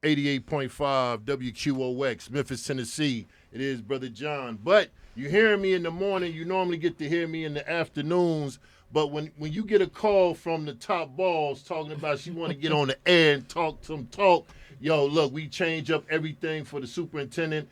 88.5 WQOX, Memphis, Tennessee. It is Brother John. But you hearing me in the morning, you normally get to hear me in the afternoons. But when you get a call from the top balls talking about she want to get on the air and talk some talk, yo, look, we change up everything for the superintendent.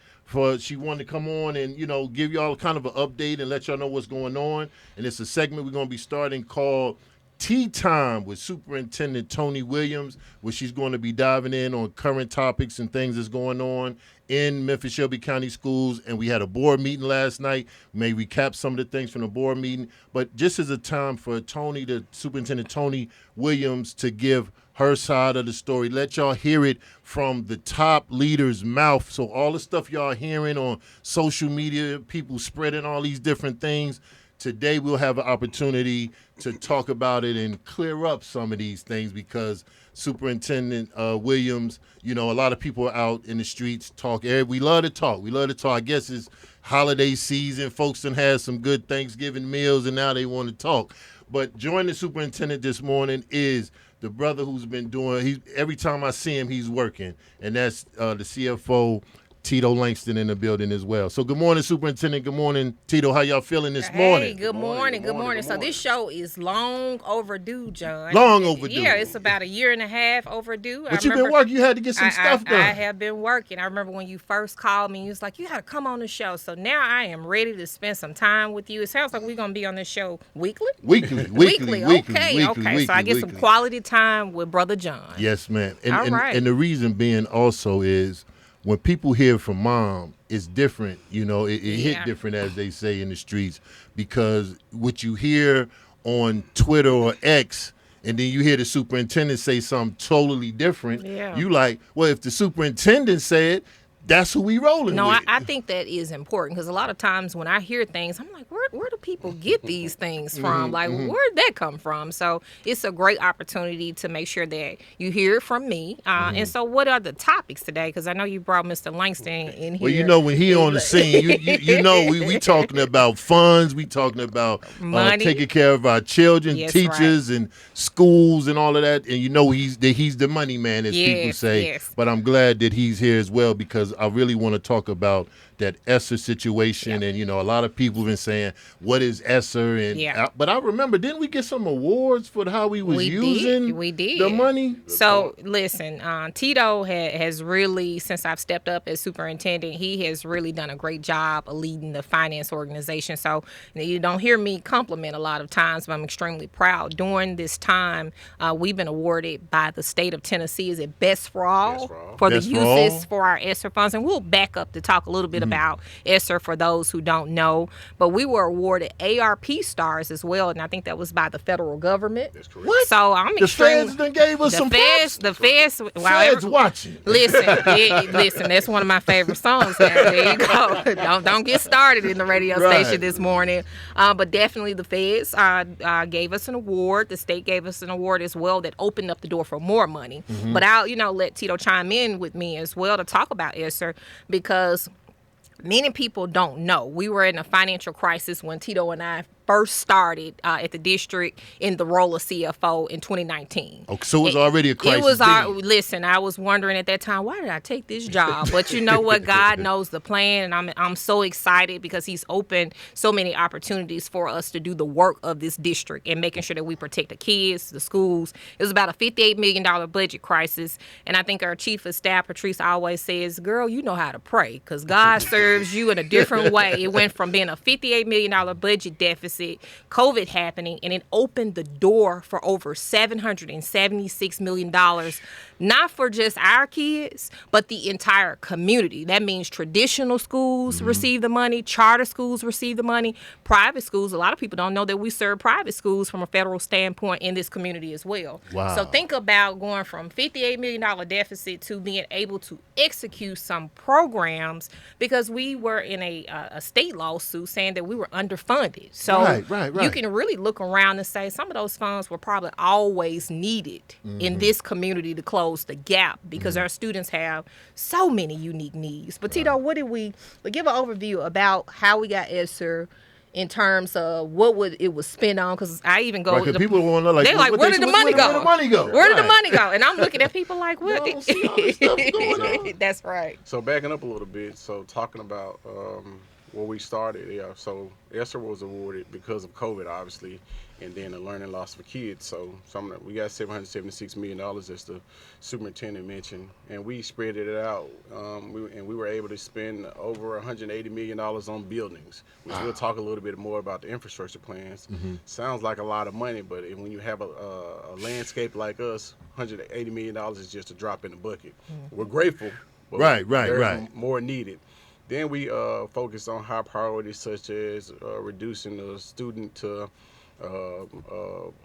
She wanted to come on and, give y'all kind of an update and let y'all know what's going on. And it's a segment we're going to be starting called Tea Time with Superintendent Toni Williams, where she's going to be diving in on current topics and things that's going on in Memphis Shelby County schools. And we had a board meeting last night. May recap some of the things from the board meeting. But just as a time for Superintendent Toni Williams to give her side of the story, let y'all hear it from the top leader's mouth. So all the stuff y'all hearing on social media, people spreading all these different things, today we'll have an opportunity to talk about it and clear up some of these things because Superintendent Williams, a lot of people are out in the streets talk. We love to talk. I guess it's holiday season. Folks done had some good Thanksgiving meals and now they want to talk. But joining the superintendent this morning is the brother who's been doing, every time I see him, he's working. And that's the CFO, Tito Langston, in the building as well. So good morning, Superintendent. Good morning, Tito. How y'all feeling this morning? Hey, good morning. So this show is long overdue, John. Long overdue. Yeah, it's about a year and a half overdue. But you've been working. You had to get some stuff done. I have been working. I remember when you first called me, you was like, you got to come on the show. So now I am ready to spend some time with you. It sounds like we're going to be on this show weekly? Weekly. Okay. So I get some quality time with Brother John. Yes, ma'am. All right. And the reason being also is when people hear from Mom, it's different. It hit different, as they say in the streets, because what you hear on Twitter or X, and then you hear the superintendent say something totally different, you like, well, if the superintendent said, that's who we rolling with. I think that is important because a lot of times when I hear things, I'm like, where do people get these things from? Where'd that come from? So it's a great opportunity to make sure that you hear it from me. And so what are the topics today? Because I know you brought Mr. Langston in here. Well, when he on the scene, we talking about funds. We talking about taking care of our children, teachers, and schools and all of that. And he's the money man, as people say. Yes. But I'm glad that he's here as well because I really want to talk about that ESSER situation. And, a lot of people have been saying, what is ESSER? But I remember, didn't we get some awards for how we was using the money? So, listen, Tito has really, since I've stepped up as superintendent, he has really done a great job of leading the finance organization. So, you don't hear me compliment a lot of times, but I'm extremely proud. During this time, we've been awarded by the state of Tennessee, is it Best for All? For the uses for our ESSER funds. And we'll back up to talk a little bit about ESSER for those who don't know. But we were awarded ARP stars as well, and I think that was by the federal government. That's correct. What? So I'm the feds done gave us some props? The feds watching. Listen, that's one of my favorite songs now. There you go. Don't get started in the radio station this morning. But definitely the feds gave us an award. The state gave us an award as well that opened up the door for more money. But I'll let Tito chime in with me as well to talk about ESSER because many people don't know. We were in a financial crisis when Tito and I first started at the district in the role of CFO in 2019. Okay, so it was already a crisis. Listen, I was wondering at that time, why did I take this job? But you know what? God knows the plan, and I'm so excited because he's opened so many opportunities for us to do the work of this district and making sure that we protect the kids, the schools. It was about a $58 million budget crisis, and I think our chief of staff, Patrice, always says, girl, you know how to pray because God serves you in a different way. It went from being a $58 million budget deficit, COVID happening, and it opened the door for over $776 million, not for just our kids, but the entire community. That means traditional schools receive the money, charter schools receive the money, private schools. A lot of people don't know that we serve private schools from a federal standpoint in this community as well. Wow. So think about going from $58 million deficit to being able to execute some programs because we were in a state lawsuit saying that we were underfunded. So right. You can really look around and say some of those funds were probably always needed in this community to close the gap because our students have so many unique needs. But Tito, what did we give an overview about how we got ESSER in terms of what would it was spent on. Because I even go, Right, 'cause people want to know, like, they're like, where did the money go? Where did the money go? Where did the Right. money go? And I'm looking at people like, what? Y'all don't see all this stuff going on. That's right. So backing up a little bit, so talking about where we started, yeah. So ESSER was awarded because of COVID, obviously, and then the learning loss for kids. So we got $776 million, as the superintendent mentioned, and we spread it out. We were able to spend over $180 million on buildings, which we'll talk a little bit more about the infrastructure plans. Sounds like a lot of money, but when you have a landscape like us, $180 million is just a drop in the bucket. We're grateful. But Right. there's more needed. Then we focused on high priorities such as reducing the student to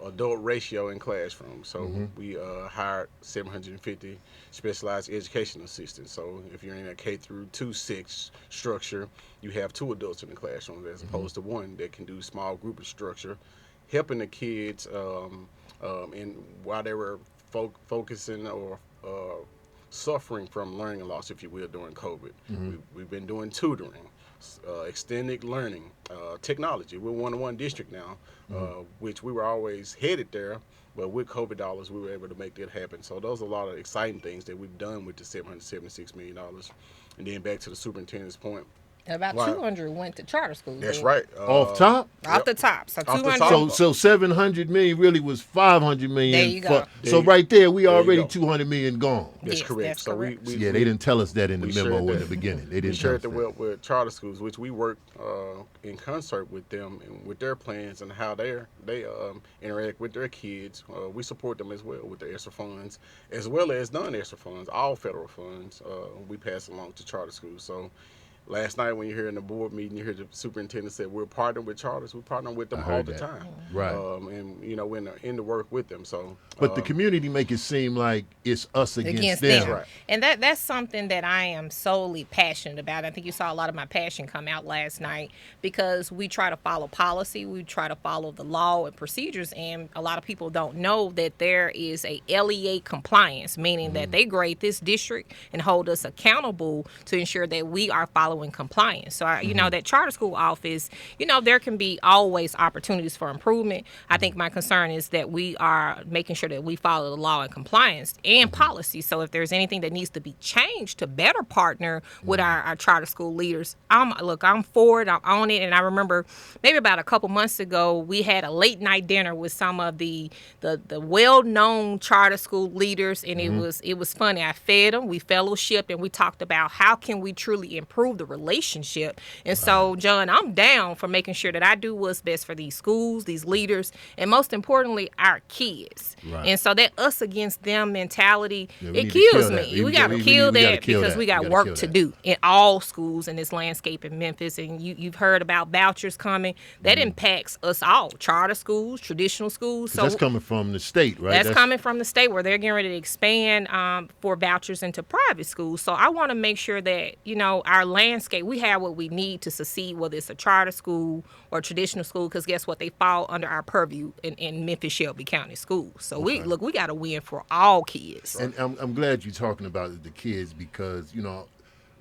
adult ratio in classrooms. So we hired 750 specialized education assistants. So if you're in a K through 2-6 structure, you have 2 adults in the classroom as opposed to 1 that can do small group of structure, helping the kids in while they were focusing or suffering from learning loss, if you will, during COVID. We've been doing tutoring, extended learning, technology. We're 1-to-1 district now, which we were always headed there, but with COVID dollars, we were able to make that happen. So those are a lot of exciting things that we've done with the $776 million. And then back to the superintendent's point. About 200 went to charter schools. That's right. Off top? Off the top. So Off the 200. top. So 700 million really was 500 million. There you go. So right there, we There you already go. 200 million gone. That's Yes, correct. that's So correct. we Yeah, they didn't tell us that in the we memo shared in that. the beginning. They We didn't tell shared us the that. well with charter schools, which we work in concert with them and with their plans and how they interact with their kids. We support them as well with the ESSER funds, as well as non-ESSER funds, all federal funds. We pass along to charter schools. So last night when you're here in the board meeting, you hear the superintendent say we're partnering with charters. We partner with them all the that. time. Right. And we're in the work with them. So, But the community make it seem like it's us against them. them. Right. And that's something that I am solely passionate about. I think you saw a lot of my passion come out last night because we try to follow policy, we try to follow the law and procedures, and a lot of people don't know that there is a LEA compliance, meaning that they grade this district and hold us accountable to ensure that we are following compliance. So, that charter school office, there can be always opportunities for improvement. I think my concern is that we are making sure that we follow the law and compliance and policy. So if there's anything that needs to be changed to better partner with our charter school leaders, I'm for it. I'm on it. And I remember maybe about a couple months ago, we had a late night dinner with some of the well-known charter school leaders, and it was funny. I fed them, we fellowshipped, and we talked about how can we truly improve the relationship. And so, John, I'm down for making sure that I do what's best for these schools, these leaders, and most importantly, our kids. Right. And so that us against them mentality, Yeah, we it need to kills kill that. me. We We got to gotta kill that kill because that. we We got gotta work kill to that. do in all schools in this landscape in Memphis. And you've heard about vouchers coming. That impacts us all, charter schools, traditional schools. So That's coming from the state, right? that's coming from the state where they're getting ready to expand for vouchers into private schools. So I want to make sure that, our landscape, we have what we need to succeed, whether it's a charter school or traditional school, because guess what? They fall under our purview in Memphis Shelby County Schools. So we got to win for all kids. And I'm glad you're talking about the kids because,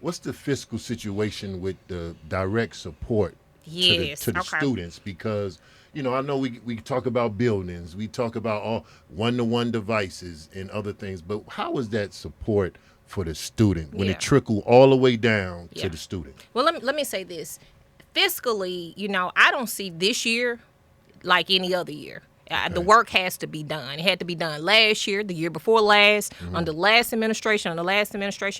what's the fiscal situation with the direct support to the students? Because, I know we talk about buildings, we talk about all one-to-one devices and other things, but how is that support for the student when it trickle all the way down to the student? Well, let me say this. Fiscally, I don't see this year like any other year. The work has to be done. It had to be done last year, the year before last, under the last administration.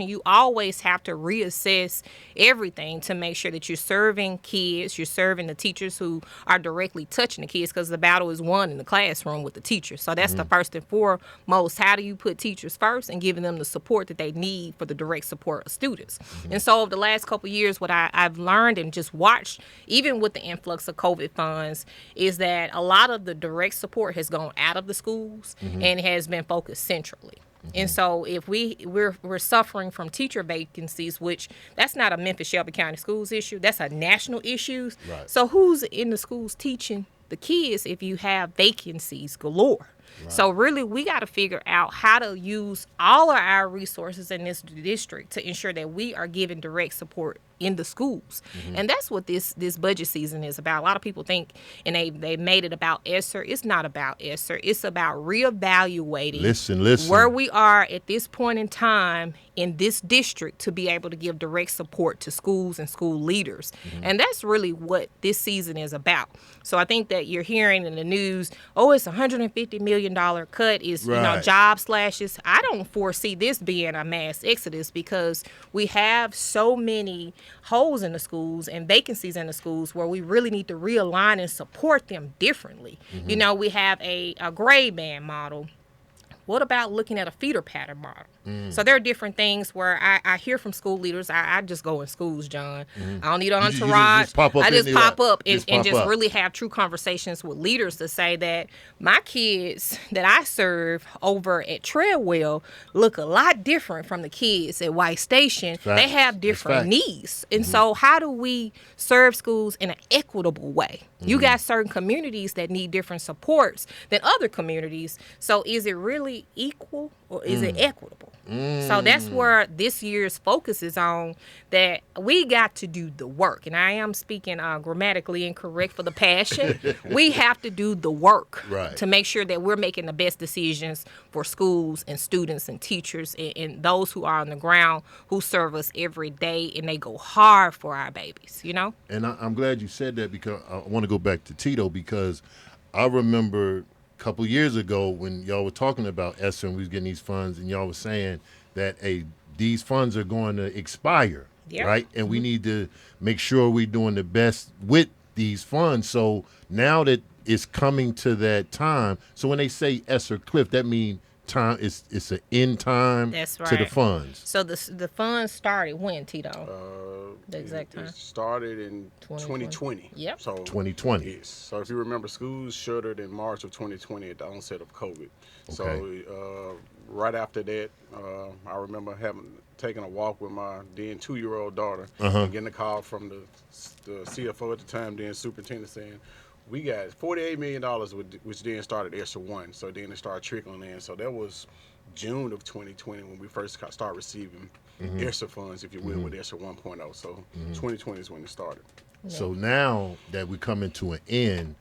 You always have to reassess everything to make sure that you're serving kids, you're serving the teachers who are directly touching the kids, because the battle is won in the classroom with the teachers. So that's the first and foremost. How do you put teachers first and giving them the support that they need for the direct support of students? And so over the last couple of years, what I've learned and just watched, even with the influx of COVID funds, is that a lot of the direct support has gone out of the schools and has been focused centrally. And so if we're suffering from teacher vacancies, which that's not a Memphis Shelby County Schools issue, that's a national issue. Right. So who's in the schools teaching the kids if you have vacancies galore? Right. So really, we got to figure out how to use all of our resources in this district to ensure that we are giving direct support in the schools. And that's what this budget season is about. A lot of people think, and they made it about ESSER. It's not about ESSER. It's about reevaluating Listen. where we are at this point in time in this district to be able to give direct support to schools and school leaders. And that's really what this season is about. So I think that you're hearing in the news, oh, it's $150 million cut, is Right. job slashes. I don't foresee this being a mass exodus because we have so many holes in the schools and vacancies in the schools where we really need to realign and support them differently. We have a grade band model. What about looking at a feeder pattern model? So there are different things where I hear from school leaders. I just go in schools, John. I don't need an You just entourage. pop up I just anywhere. pop up and Just pop up. really have true conversations with leaders to say that my kids that I serve over at Treadwell look a lot different from the kids at White Station. Facts. They have That's different facts. needs. And so how do we serve schools in an equitable way? You got certain communities that need different supports than other communities. So is it really equal or is it equitable? So that's where this year's focus is on, that we got to do the work. And I am speaking grammatically incorrect for the passion. We have to do the work Right. to make sure that we're making the best decisions for schools and students and teachers and those who are on the ground who serve us every day, and they go hard for our babies, And I'm glad you said that, because I want to go back to Tito, because I remember a couple years ago when y'all were talking about ESSER and we was getting these funds, and y'all was saying that these funds are going to expire, Yep. right? And we need to make sure we're doing the best with these funds. So now that it's coming to that time, so when they say ESSER cliff, that means time, it's an end time That's to the right. funds. So the funds started when, Tito? The exact time? It started in 2020. Yep. So 2020. Yes. So if you remember, schools shuttered in March of 2020 at the onset of COVID. So right after that, I remember taking a walk with my then 2-year-old daughter and getting a call from the CFO at the time, then superintendent, saying, we got $48 million, which then started ESSER 1. So then it started trickling in. So that was June of 2020 when we first started receiving ESSER funds, if you will, with ESSER 1.0. So 2020 is when it started. So now that we're coming to an end,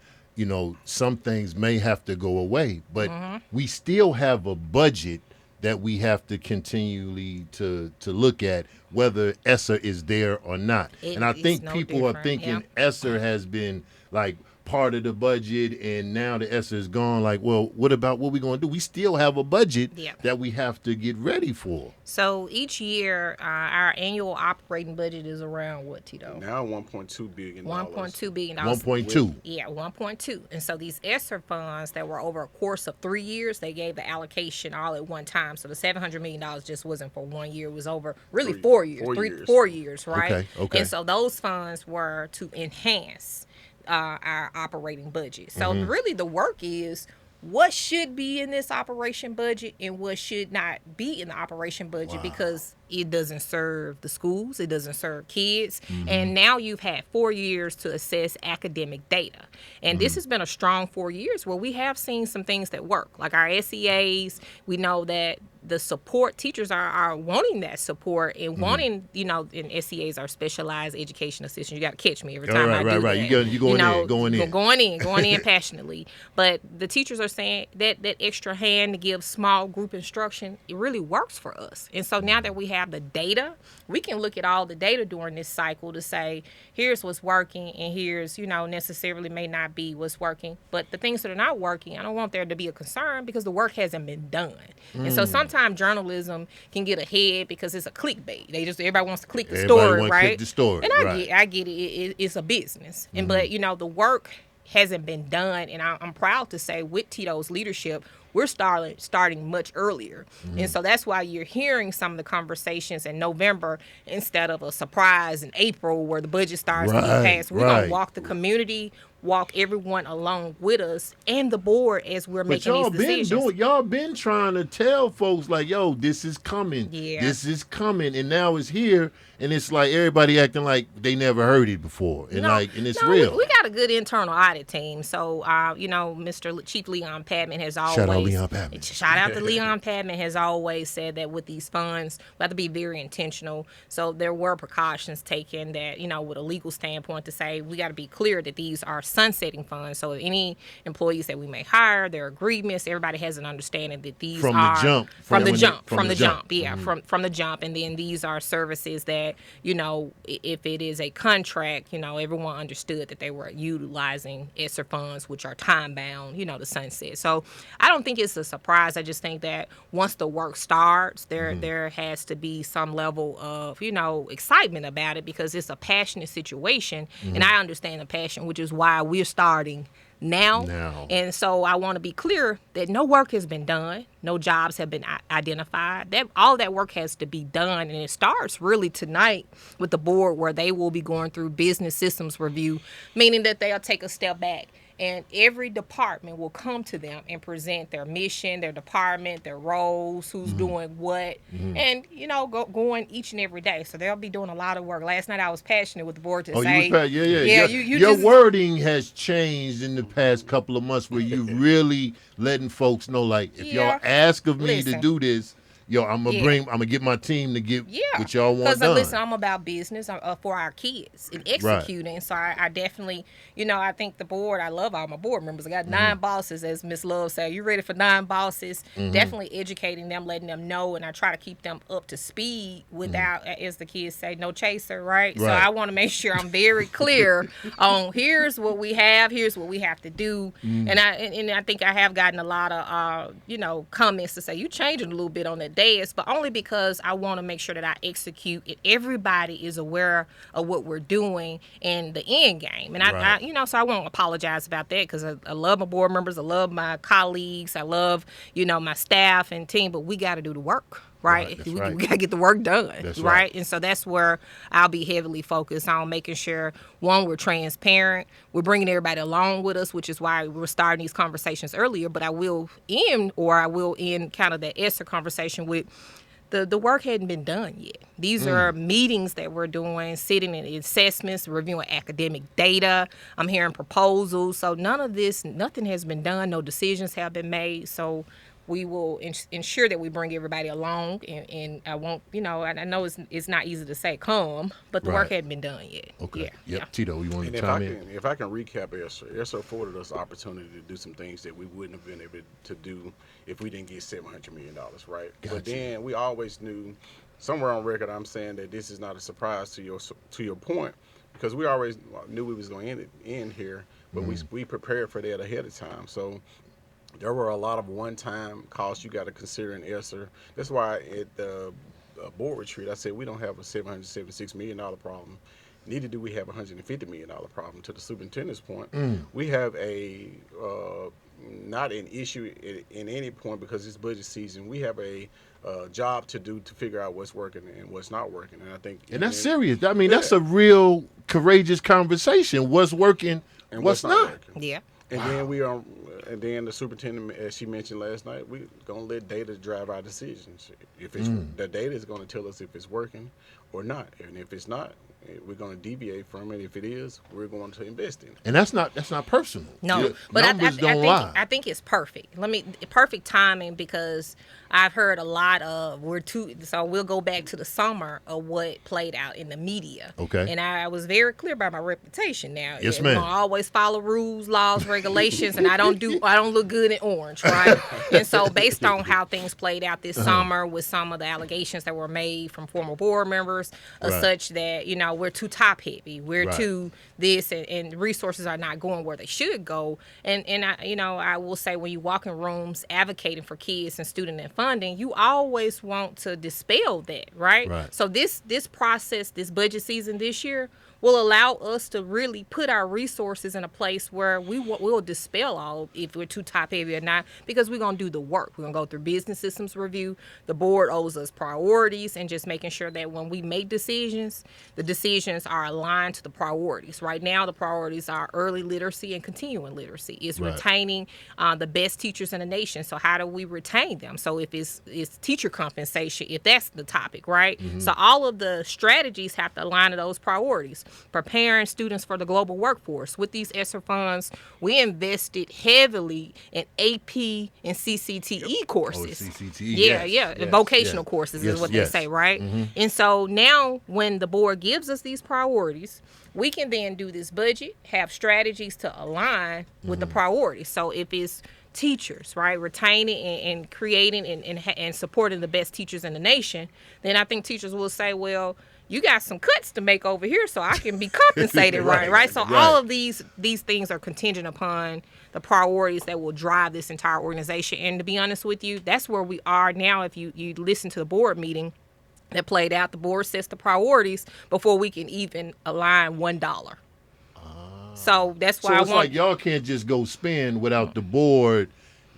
some things may have to go away, but we still have a budget that we have to continually to look at, whether ESSER is there or not. And I think no people are different, thinking yeah. ESSER has been like part of the budget, and now the ESSER is gone. Like, well, what about what we going to do? We still have a budget that we have to get ready for. So each year, our annual operating budget is around what, Tito? Now $1.2 billion. $1.2 billion. 1.2. Yeah, 1.2. And so these ESSER funds that were over a course of 3 years, they gave the allocation all at one time. So the $700 million just wasn't for 1 year. It was over really 4 years. 4 years, right? Okay. And so those funds were to enhance our operating budget. So really the work is what should be in this operation budget and what should not be in the operation budget, because it doesn't serve the schools, it doesn't serve kids. And now you've had 4 years to assess academic data. And this has been a strong 4 years where we have seen some things that work. Like our SEAs, we know that the support, teachers are wanting that support and wanting, and SEAs are specialized education assistants. You got to catch me every time I do that. Right. You going in passionately. But the teachers are saying that extra hand to give small group instruction, it really works for us. And so now that we have the data, we can look at all the data during this cycle to say, here's what's working and here's, necessarily may not be what's working. But the things that are not working, I don't want there to be a concern because the work hasn't been done. And so sometimes journalism can get ahead because it's a clickbait. Everybody wants to click the story, right? Click the story. And I get it. It's a business. And but the work hasn't been done, and I'm proud to say with Tito's leadership, we're starting much earlier. And so that's why you're hearing some of the conversations in November instead of a surprise in April where the budget starts to get passed. We're going to walk the community walk everyone along with us and the board as we're But making y'all these decisions. y'all been trying to tell folks like, yo, this is coming. Yeah. This is coming. And now it's here. And it's like everybody acting like they never heard it before. And and it's real. We got a good internal audit team. So, Mr. Chief Leon Padman has always... Shout out Leon Padman. Shout out to Leon Padman has always said that with these funds, we have to be very intentional. So there were precautions taken that, with a legal standpoint to say we got to be clear that these are sunsetting funds. So any employees that we may hire, their agreements, everybody has an understanding that these From are... the jump. From the jump. Yeah, from the jump. And then these are services that, if it is a contract, everyone understood that they were utilizing ESSER funds, which are time-bound, to sunset. So I don't think it's a surprise. I just think that once the work starts, there has to be some level of, excitement about it because it's a passionate situation. And I understand the passion, which is why we're starting now. And so I want to be clear that no work has been done. No jobs have been identified. All that work has to be done. And it starts really tonight with the board where they will be going through business systems review, meaning that they'll take a step back. And every department will come to them and present their mission, their department, their roles, who's doing what, and, going each and every day. So they'll be doing a lot of work. Last night I was passionate with the board to say... Your wording has changed in the past couple of months where you really letting folks know, like, if y'all ask of me to do this, I'm gonna get my team to get what y'all want done. Because I'm about business for our kids and executing. Right. So I definitely, I think the board. I love all my board members. I got 9 bosses, as Miss Love said. You ready for 9 bosses? Definitely educating them, letting them know, and I try to keep them up to speed without, as the kids say, no chaser. Right. So I want to make sure I'm very clear on here's what we have, here's what we have to do, and I think I have gotten a lot of comments to say you changing a little bit on that dais, but only because I want to make sure that I execute and everybody is aware of what we're doing and the end game. And so I won't apologize about that because I love my board members, I love my colleagues, I love, my staff and team, but we got to do the work. Right. We got to get the work done. That's right. And so that's where I'll be heavily focused on making sure, one, we're transparent. We're bringing everybody along with us, which is why we're starting these conversations earlier. But I will end kind of that ESSER conversation with the work hadn't been done yet. These are meetings that we're doing, sitting in assessments, reviewing academic data. I'm hearing proposals. So nothing has been done. No decisions have been made. So we will ensure that we bring everybody along, and I won't, I know it's not easy to say come, but the work hadn't been done yet. Okay. Tito, you want to chime in? If I can recap ESSER afforded us the opportunity to do some things that we wouldn't have been able to do if we didn't get $700 million, right? Gotcha. But then we always knew, somewhere on record, I'm saying that this is not a surprise to your point, because we always knew we was going to end here, but we prepared for that ahead of time. So there were a lot of one-time costs you got to consider in ESSER. That's why at the board retreat, I said we don't have a $776 million problem. Neither do we have a $150 million problem. To the superintendent's point, we have not an issue in any point because it's budget season. We have a job to do to figure out what's working and what's not working. And I think... And that's serious. I mean, that's a real courageous conversation. What's working and what's not. Working. Yeah. And then the superintendent, as she mentioned last night, we're gonna let data drive our decisions. If it's the data is gonna tell us if it's working or not, and if it's not, we're gonna deviate from it. If it is, we're going to invest in it. And that's not personal. No, but I think it's perfect. Perfect timing, because I've heard a lot of so we'll go back to the summer of what played out in the media. Okay. And I was very clear about my reputation now. Yes, ma'am. We're gonna always follow rules, laws, regulations, and I don't look good in orange, right? And so based on how things played out this summer with some of the allegations that were made from former board members, such that, we're too top heavy, we're too this, and resources are not going where they should go. And I will say, when you walk in rooms advocating for kids and student and funding, you always want to dispel that, right? So this process, this budget season this year, will allow us to really put our resources in a place where we'll dispel all if we're too top heavy or not, because we're going to do the work. We're going to go through business systems review. The board owes us priorities, and just making sure that when we make decisions, the decisions are aligned to the priorities. Right now, the priorities are early literacy and continuing literacy. It's retaining the best teachers in the nation. So how do we retain them? So if it's teacher compensation, if that's the topic, right? So all of the strategies have to align to those priorities. Preparing students for the global workforce. With these ESSER funds, we invested heavily in AP and CCTE courses. Oh, CCTE, yeah, yes, yeah. Vocational courses is what they say, right? And so now when the board gives us these priorities, we can then do this budget, have strategies to align with the priorities. So if it's teachers, right, retaining and creating and supporting the best teachers in the nation, then I think teachers will say, well, you got some cuts to make over here so I can be compensated right? So all of these things are contingent upon the priorities that will drive this entire organization. And to be honest with you, that's where we are now. If you listen to the board meeting that played out, the board sets the priorities before we can even align $1. So that's why it's like y'all can't just go spend without the board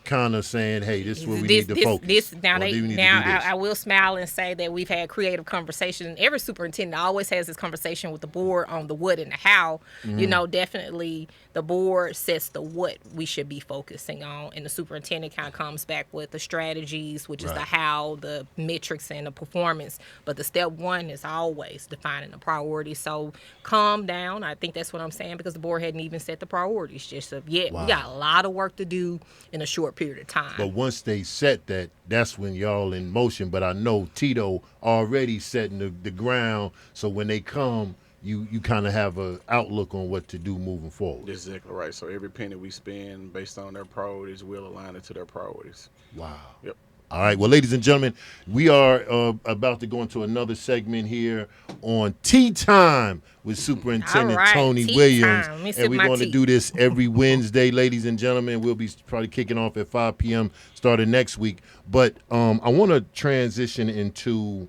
kind of saying, hey, this is where we need to focus. I will smile and say that we've had creative conversations, and every superintendent always has this conversation with the board on the what and the how. You know, definitely the board sets the what we should be focusing on, and the superintendent kind of comes back with the strategies, which is the how, the metrics, and the performance. But the step one is always defining the priorities. So calm down. I think that's what I'm saying, because the board hadn't even set the priorities just yet. We got a lot of work to do in a short period of time. But once they set that, that's when y'all in motion. But I know Tito already setting the ground, so when they come, you kind of have an outlook on what to do moving forward. That's exactly right. So every penny we spend based on their priorities, we'll align it to their priorities. Wow. Yep. All right. Well, ladies and gentlemen, we are about to go into another segment here on Tea Time with Superintendent Toni Williams. And we're going to do this every Wednesday, ladies and gentlemen. We'll be probably kicking off at 5 p.m. starting next week. But I want to transition into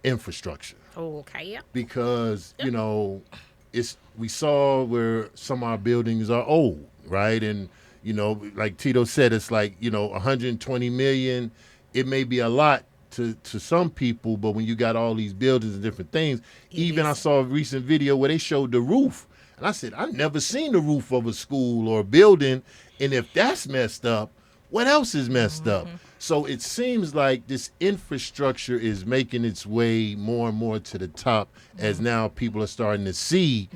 infrastructure. Oh, okay, yeah. Because, you know, we saw where some of our buildings are old, right? And you know, like Tito said, it's like, you know, 120 million. It may be a lot to some people, but when you got all these buildings and different things, I saw a recent video where they showed the roof. And I said, I've never seen the roof of a school or a building. And if that's messed up, what else is messed up? So it seems like this infrastructure is making its way more and more to the top as now people are starting to see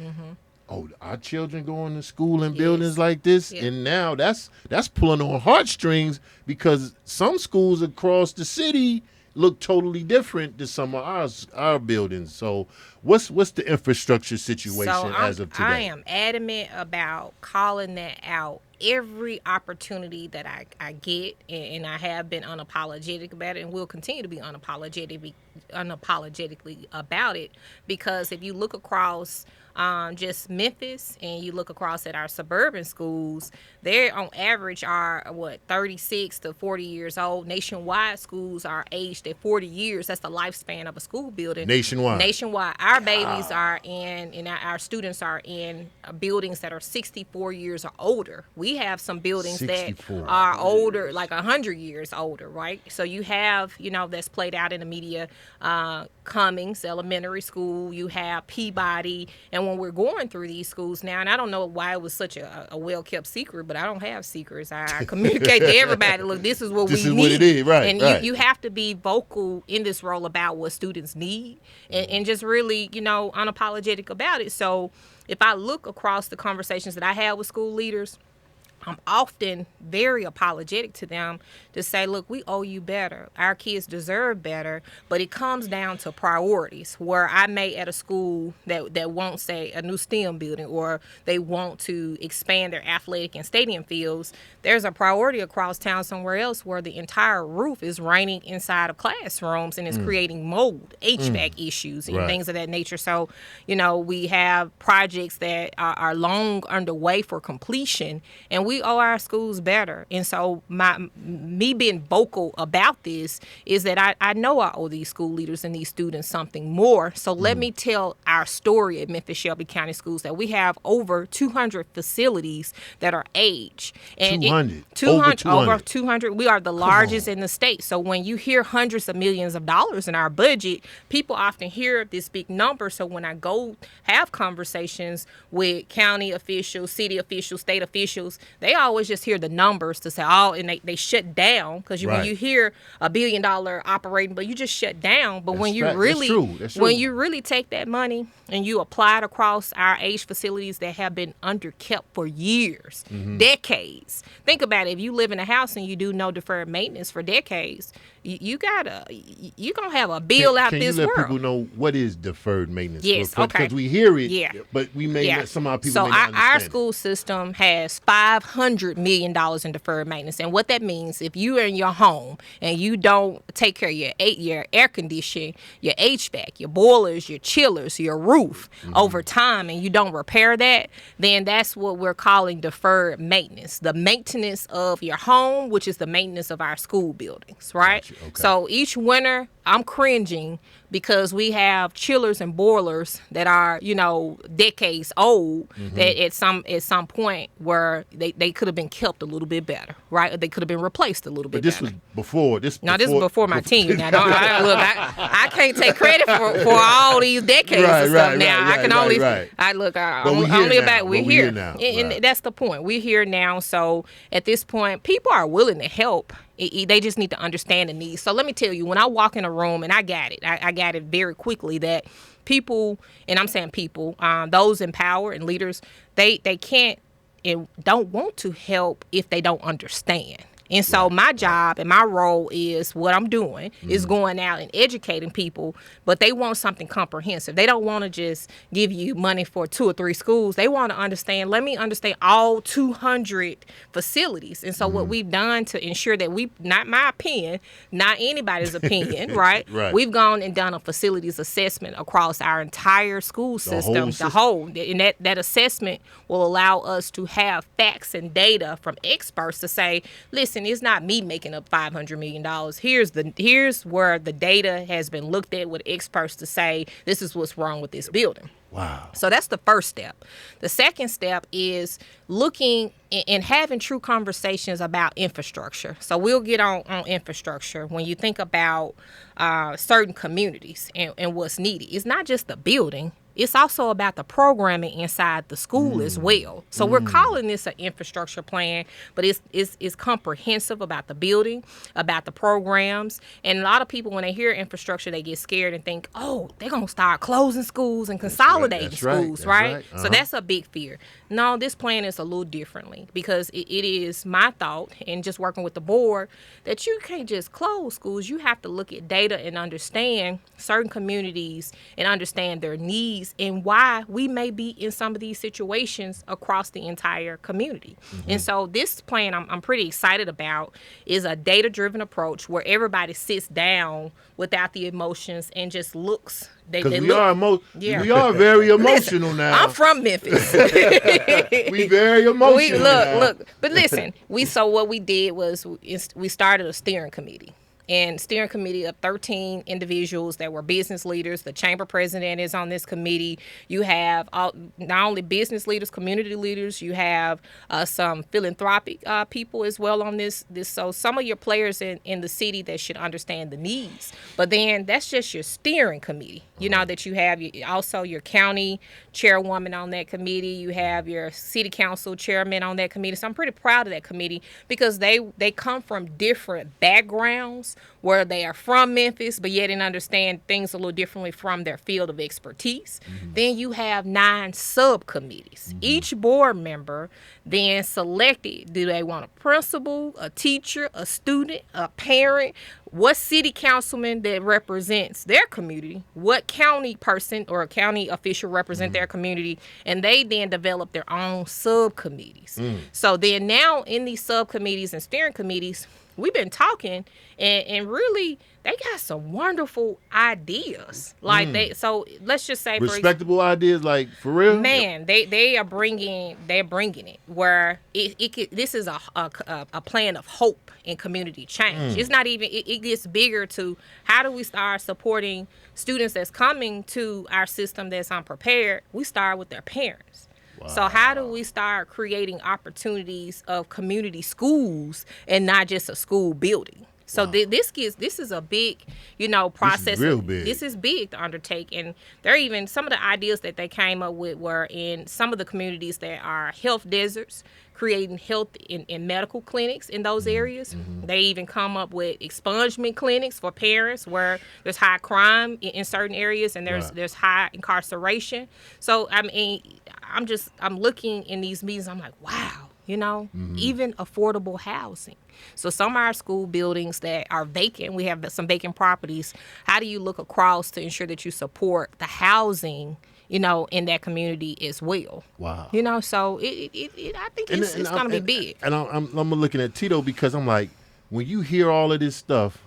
our children going to school in buildings like this, and now that's pulling on heartstrings, because some schools across the city look totally different than some of our buildings. So what's the infrastructure situation as of today? I am adamant about calling that out every opportunity that I get, and I have been unapologetic about it, and will continue to be unapologetically about it, because if you look across just Memphis and you look across at our suburban schools, they on average are 36 to 40 years old. Nationwide schools are aged at 40 years. That's the lifespan of a school building. Nationwide. Our babies are and our students are in buildings that are 64 years or older. We have some buildings that are older, like 100 years older, right? So you have, that's played out in the media, Cummings Elementary School, you have Peabody, and when we're going through these schools now, and I don't know why it was such a well-kept secret, but I don't have secrets. I communicate to everybody, look, this is what we need. This is what it is, right. And you have to be vocal in this role about what students need, and just really, unapologetic about it. So if I look across the conversations that I have with school leaders, I'm often very apologetic to them to say, look, we owe you better. Our kids deserve better. But it comes down to priorities, where I may at a school that won't say a new STEM building, or they want to expand their athletic and stadium fields. There's a priority across town somewhere else where the entire roof is raining inside of classrooms and is creating mold, HVAC issues, and things of that nature. So, we have projects that are long underway for completion, and we owe our schools better. And so me being vocal about this is that I know I owe these school leaders and these students something more. So let me tell our story at Memphis Shelby County Schools, that we have over 200 facilities that are aged. And 200. 200. Over Over 200. We are the largest in the state. So when you hear hundreds of millions of dollars in our budget, people often hear this big number. So when I go have conversations with county officials, city officials, state officials, they always just hear the numbers to say, oh, and they shut down. Because when you hear $1 billion operating, but you just shut down. But when you when you really take that money and you apply it across our age facilities that have been underkept for years, decades. Think about it. If you live in a house and you do no deferred maintenance for decades, you're gonna have a bill out this world. Can you let people know what is deferred maintenance? Yes, okay. Because we hear it, but we may not, some of our people may not understand. So our school system has $500 million in deferred maintenance. And what that means, if you are in your home and you don't take care of your air conditioning, your HVAC, your boilers, your chillers, your roof over time, and you don't repair that, then that's what we're calling deferred maintenance. The maintenance of your home, which is the maintenance of our school buildings, right? Gotcha. Okay. So each winter, I'm cringing because we have chillers and boilers that are, decades old, that at some point where they could have been kept a little bit better, right? Or they could have been replaced a little bit better. Was before this. No, this is before my team. Now, I can't take credit for all these decades of stuff. Now I can only we're here now. And that's the point. We're here now. So at this point, people are willing to help. They just need to understand the needs. So let me tell you, when I walk in a room, and I got it, I got it very quickly, that people, and I'm saying people, those in power and leaders, they can't and don't want to help if they don't understand. And so my job and my role is what I'm doing is going out and educating people, but they want something comprehensive. They don't want to just give you money for 2 or 3 schools. They want to understand, let me understand all 200 facilities. And so what we've done to ensure that not my opinion, not anybody's opinion, right? We've gone and done a facilities assessment across our entire school system, the whole. And that assessment will allow us to have facts and data from experts to say, listen, it's not me making up $500 million. Here's where the data has been looked at with experts to say this is what's wrong with this building. Wow. So that's the first step. The second step is looking and having true conversations about infrastructure. So we'll get on infrastructure. When you think about certain communities and what's needed, it's not just the building. It's also about the programming inside the school as well. So we're calling this an infrastructure plan, but it's comprehensive about the building, about the programs. And a lot of people, when they hear infrastructure, they get scared and think, oh, they're going to start closing schools and consolidating schools, right? So that's a big fear. No, this plan is a little differently because it is my thought, and just working with the board, that you can't just close schools. You have to look at data and understand certain communities and understand their needs and why we may be in some of these situations across the entire community. And so this plan I'm pretty excited about is a data-driven approach where everybody sits down without the emotions and just looks. Because we are very emotional now. I'm from Memphis. We very emotional. Look. But listen, what we did was we started a steering committee. And steering committee of 13 individuals that were business leaders. The chamber president is on this committee. You have not only business leaders, community leaders. You have some philanthropic people as well on this. So some of your players in the city that should understand the needs. But then that's just your steering committee. You know that you have also your county chairwoman on that committee. You have your city council chairman on that committee. So I'm pretty proud of that committee because they come from different backgrounds where they are from Memphis, but yet didn't understand things a little differently from their field of expertise. Then you have 9 subcommittees. Each board member then selected, do they want a principal, a teacher, a student, a parent, what city councilman that represents their community, what county person or a county official represent their community, and they then develop their own subcommittees. So then now in these subcommittees and steering committees, we've been talking, and really they got some wonderful ideas. Like so let's just say respectable ideas, like for real. Man, they're bringing it where this is a plan of hope and community change. It's not even it gets bigger to how do we start supporting students that's coming to our system that's unprepared. We start with their parents. Wow. So how do we start creating opportunities of community schools and not just a school building? So wow. This is a big, process. This is real big. This is big to undertake. And there are even some of the ideas that they came up with were in some of the communities that are health deserts, creating health and medical clinics in those areas. Mm-hmm. They even come up with expungement clinics for parents where there's high crime in certain areas and there's high incarceration. So, I mean, I'm looking in these meetings, I'm like, wow. Even affordable housing. So some of our school buildings that are vacant, we have some vacant properties. How do you look across to ensure that you support the housing, in that community as well? Wow. So I think it's going to be big. And I'm looking at Tito because I'm like, when you hear all of this stuff,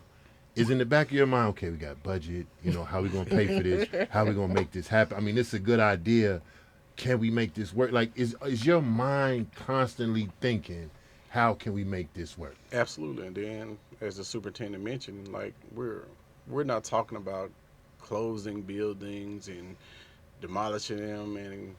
is in the back of your mind, okay, we got budget, how we going to pay for this? How we going to make this happen? I mean, this is a good idea. Can we make this work? Like, is your mind constantly thinking, how can we make this work? Absolutely. And then, as the superintendent mentioned, like we're not talking about closing buildings and demolishing them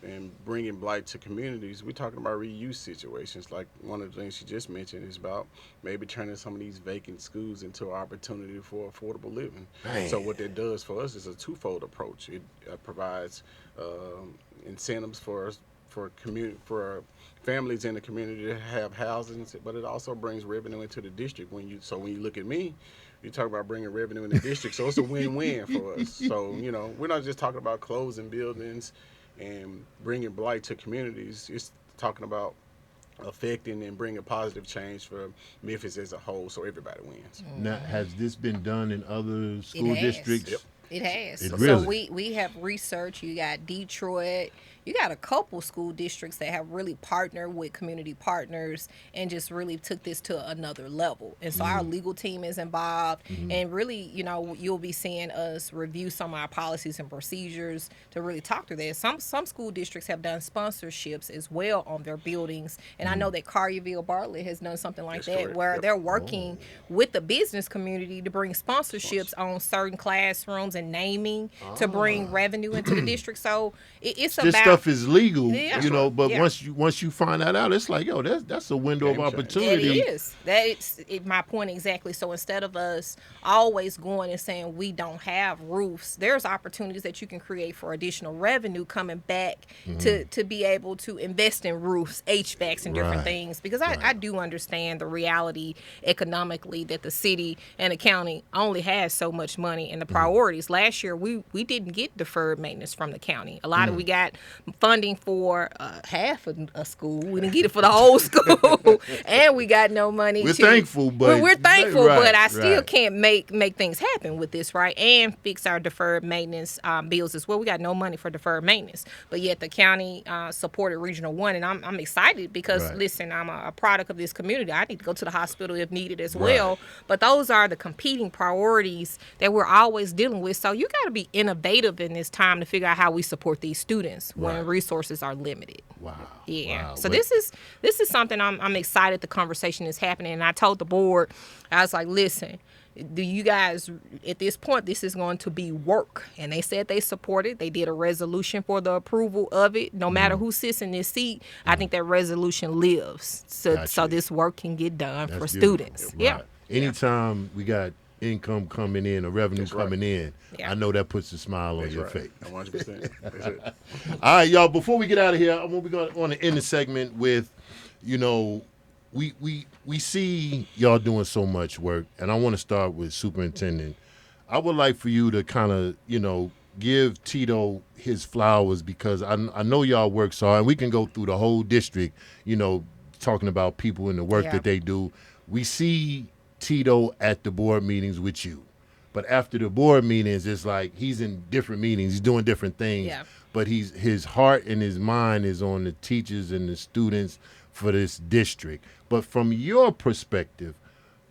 and bringing blight to communities. We're talking about reuse situations. Like one of the things you just mentioned is about maybe turning some of these vacant schools into an opportunity for affordable living. Man. So what that does for us is a twofold approach. It provides incentives for families in the community to have housing, but it also brings revenue into the district. When you look at me, you talk about bringing revenue in the district, so it's a win-win for us. So we're not just talking about closing buildings and bringing blight to communities. It's talking about affecting and bringing positive change for Memphis as a whole, so everybody wins. Now, has this been done in other school districts? Yep. It has. Really? So we have research. You got Detroit. You got a couple school districts that have really partnered with community partners and just really took this to another level. And so our legal team is involved. And really, you'll be seeing us review some of our policies and procedures to really talk to that. Some school districts have done sponsorships as well on their buildings. And I know that Collierville Bartlett has done something like that, correct. where they're working with the business community to bring sponsorships on certain classrooms and naming to bring revenue into the district. So it's this about stuff is legal, but Yeah. once you find that out, it's like, that's a window of opportunity. It is. That's my point exactly. So instead of us always going and saying we don't have roofs, there's opportunities that you can create for additional revenue coming back to be able to invest in roofs, HVACs, and different things. Because I do understand the reality economically that the city and the county only has so much money and the priorities. Last year, we didn't get deferred maintenance from the county. A lot of we got funding for half of a school. We didn't get it for the whole school, and we got no money. We're thankful, but I still can't make things happen with this, right? And fix our deferred maintenance bills as well. We got no money for deferred maintenance, but yet the county supported Regional 1, and I'm excited because listen, I'm a product of this community. I need to go to the hospital if needed as well. But those are the competing priorities that we're always dealing with. So you got to be innovative in this time to figure out how we support these students when resources are limited. Wow. Yeah. Wow. So this is something I'm excited the conversation is happening. And I told the board, I was like, listen, do you guys, at this point, this is going to be work. And they said they support it. They did a resolution for the approval of it. No matter who sits in this seat, I think that resolution lives. So this work can get done for students. Right. Yeah. Anytime we got income coming in or revenue coming in, I know that puts a smile on your face. 100%. That's it. All right, y'all, before we get out of here, we're going to end the segment with, we see y'all doing so much work, and I want to start with Superintendent. I would like for you to kind of, give Tito his flowers because I know y'all work so hard, and we can go through the whole district, talking about people and the work that they do. We see Tito at the board meetings with you. But after the board meetings, it's like he's in different meetings. He's doing different things. Yeah. But his heart and his mind is on the teachers and the students for this district. But from your perspective,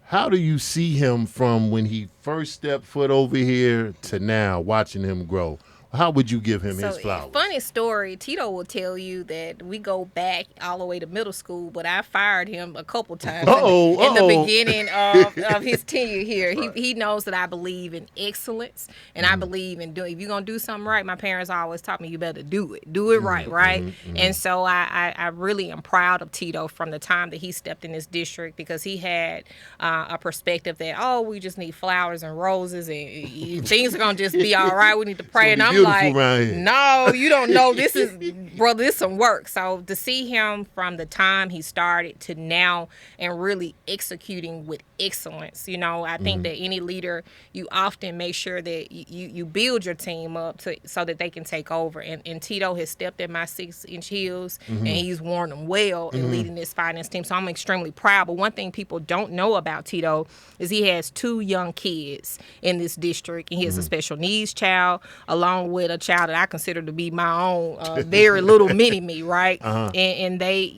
how do you see him from when he first stepped foot over here to now, watching him grow? How would you give him his flowers? Funny story. Tito will tell you that we go back all the way to middle school, but I fired him a couple times in the beginning of his tenure here. He knows that I believe in excellence, and I believe in doing. If you're gonna do something right, my parents always taught me you better do it right, right. And so I really am proud of Tito from the time that he stepped in this district, because he had a perspective that we just need flowers and roses and things are gonna just be all right. We need to pray, and I'm like, no, you don't know. This is, brother, this some work. So to see him from the time he started to now and really executing with excellence, I think that any leader, you often make sure that you build your team up so that they can take over. And Tito has stepped in my 6-inch heels, and he's worn them well in leading this finance team. So I'm extremely proud. But one thing people don't know about Tito is he has 2 young kids in this district, and he has a special needs child along with a child that I consider to be my own very little mini-me, right? And they,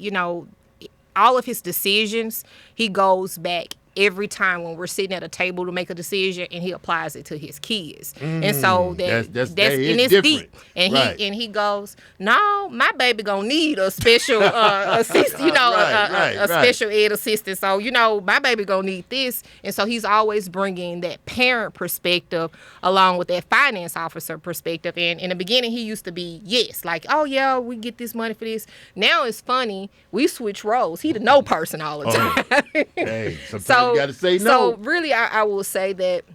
all of his decisions, he goes back every time when we're sitting at a table to make a decision, and he applies it to his kids. And so that's and it's deep. And he goes, no, my baby gonna need a special assistant, a special ed assistant. So my baby gonna need this. And so he's always bringing that parent perspective along with that finance officer perspective. And in the beginning, he used to be like, oh yeah, we get this money for this. Now it's funny, we switch roles. He the no person all the time. Hey, sometimes you gotta say no. So really, I will say that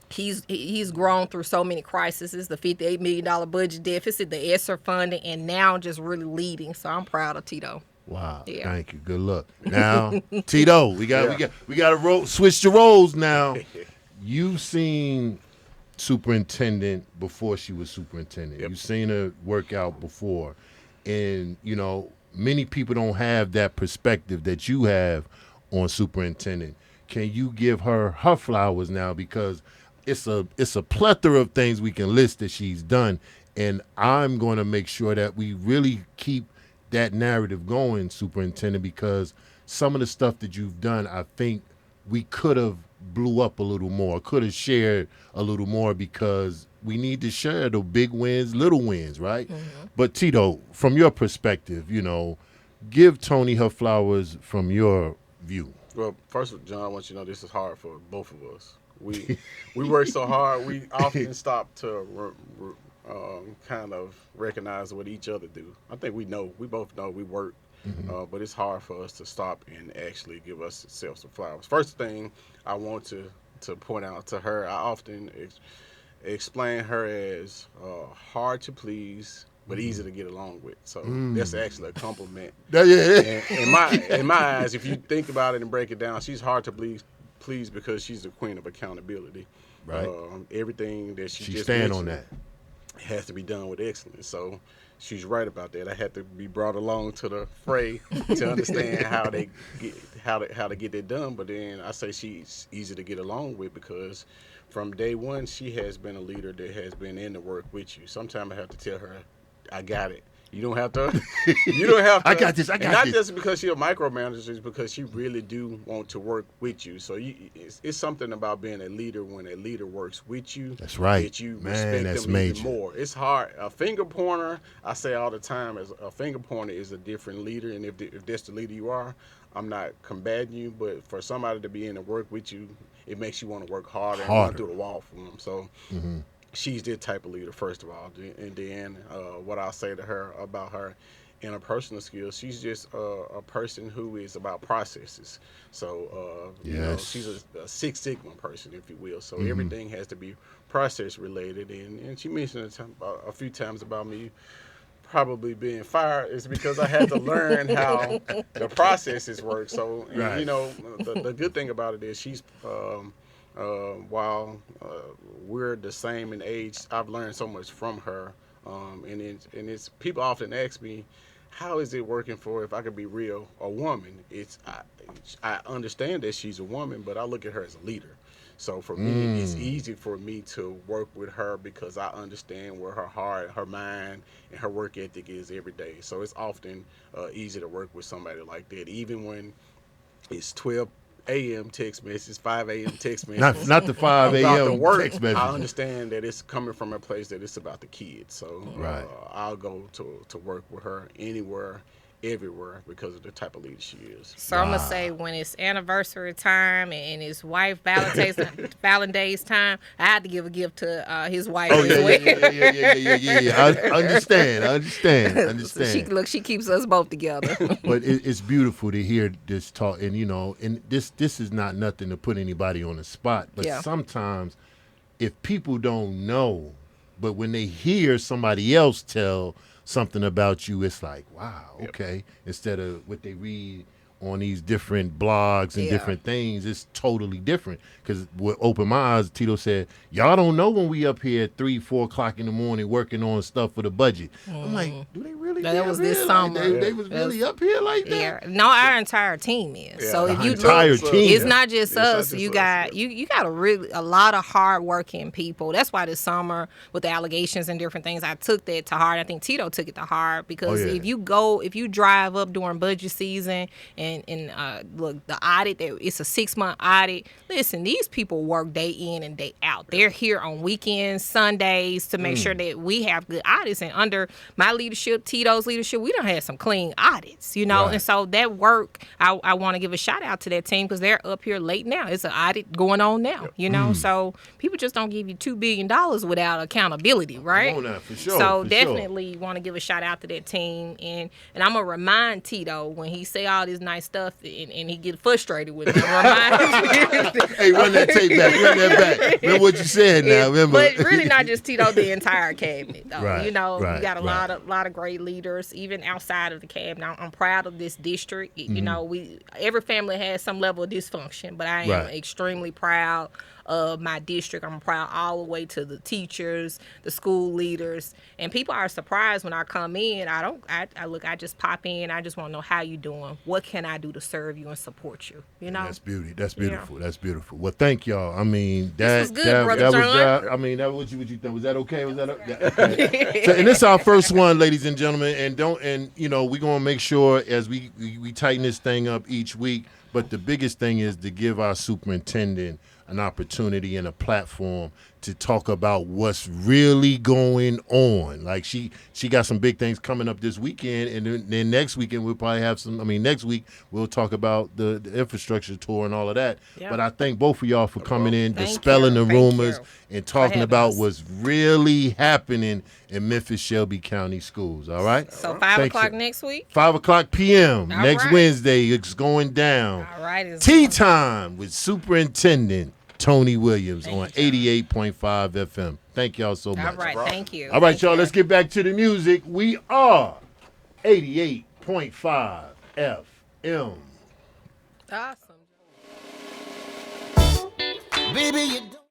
he's grown through so many crises, the $58 million budget deficit, the ESSER funding, and now just really leading. So I'm proud of Tito. Wow. Yeah. Thank you. Good luck. Now, Tito, we got to switch the roles now. You've seen superintendent before she was superintendent. Yep. You've seen her work out before. And, many people don't have that perspective that you have on superintendent. Can you give her flowers now? Because it's a plethora of things we can list that she's done, and I'm going to make sure that we really keep that narrative going, superintendent, because some of the stuff that you've done, I think we could have blew up a little more, could have shared a little more, because we need to share the big wins, little wins, right? But Tito, from your perspective, give Toni her flowers from your view. Well, first, John, I want you to know this is hard for both of us. We work so hard. We often stop to kind of recognize what each other do. I think we both know we work, but it's hard for us to stop and actually give ourselves some flowers. First thing I want to point out to her, I often explain her as hard to please, but easy to get along with. So that's actually a compliment. In my eyes, if you think about it and break it down, she's hard to please because she's the queen of accountability. Right. Everything that she just stand on that has to be done with excellence. So she's right about that. I had to be brought along to the fray to understand how to get that done. But then I say she's easy to get along with because from day one she has been a leader that has been in the work with you. Sometimes I have to tell her, I got it. You don't have to. I got this. Not just because she's a micromanager, it's because she really do want to work with you. So it's something about being a leader when a leader works with you. That's right. That you respect them even more. It's hard. A finger pointer, I say all the time, as a finger pointer is a different leader. And if that's the leader you are, I'm not combating you. But for somebody to be in the work with you, it makes you want to work harder and run through the wall for them. So. She's that type of leader, first of all. And then what I'll say to her about her interpersonal skills, she's just a person who is about processes. So, she's a Six Sigma person, if you will. So everything has to be process related. And she mentioned a few times about me probably being fired is because I had to learn how the processes work. So, the good thing about it is she's... while we're the same in age, I've learned so much from her. And it's people often ask me, how is it working for, if I could be real, a woman? I understand that she's a woman, but I look at her as a leader. So for me, it's easy for me to work with her because I understand where her heart, her mind, and her work ethic is every day. So it's often easy to work with somebody like that, even when it's 12 a.m. text messages, 5 a.m. text messages. Not the 5 about the a.m. work. text message. I understand that it's coming from a place that it's about the kids. So Right. I'll go to work with her anywhere, everywhere, because of the type of leader she is. So I'm gonna say when it's anniversary time and his wife Valentine's time, I had to give a gift to his wife Oh as yeah, well. yeah. I understand. So she keeps us both together. But it's beautiful to hear this talk, and and this is not nothing to put anybody on the spot. But Yeah. sometimes, if people don't know, but when they hear somebody else tell something about you, it's like, wow, okay. Instead of what they read on these different blogs and Yeah. different things, it's totally different. Because what opened my eyes, Tito said, y'all don't know when we up here at 3, 4 o'clock in the morning working on stuff for the budget. I'm like, do they really? That be was up this here? summer. Like, they was really up here like that? Yeah. No, our entire team is. Yeah. So if The you entire look, team. it's not just It's not us. just You us, got yeah. you got a lot of hardworking people. That's why this summer with the allegations and different things, I took that to heart. I think Tito took it to heart because Oh, yeah. if you drive up during budget season and look, the audit, it's a 6-month audit. Listen, these people work day in and day out. They're here on weekends, Sundays to make sure that we have good audits. And under my leadership, Tito's leadership, we done had some clean audits, Right. And so that work, I want to give a shout out to that team because they're up here late now. It's an audit going on now, So people just don't give you $2 billion without accountability, right? Come on now, for sure, So for definitely want to give a shout out to that team. And I'm going to remind Tito when he say all this nice stuff and he get frustrated with me. Hey, run that tape back. Run that back. Remember what you said now. Remember. But really not just Tito, the entire cabinet. Though. Right, We right, got a right. lot of great leaders, even outside of the cabinet. I'm proud of this district. Every family has some level of dysfunction, but I am Right. extremely proud of my district. I'm proud all the way to the teachers, the school leaders, and people are surprised when I come in. I just pop in. I just want to know how you doing. What can I do to serve you and support you? That's beauty. That's beautiful. That's beautiful. Well, thank y'all. I mean, was good, Brother was John. I mean, that what you think? Was that okay? Was that okay? So, and this is our first one, ladies and gentlemen. And we're gonna make sure as we tighten this thing up each week. But the biggest thing is to give our superintendent an opportunity and a platform to talk about what's really going on. Like she got some big things coming up this weekend, and then next weekend we'll probably have some. I mean, next week we'll talk about the infrastructure tour and all of that. Yeah. But I thank both of y'all for coming in, Thank dispelling you. the Thank rumors, you and talking having about us. what's really happening in Memphis Shelby County schools. All right. So 5 Thank o'clock you. next week. 5:00 p.m. All next right. Wednesday. It's going down. All right. it's Tea on. time with Superintendent Toni Williams on 88.5 FM. Thank y'all so much. All right. Thank you. All right, Thank y'all, you. let's get back to the music. We are 88.5 FM. Awesome. Baby, you don't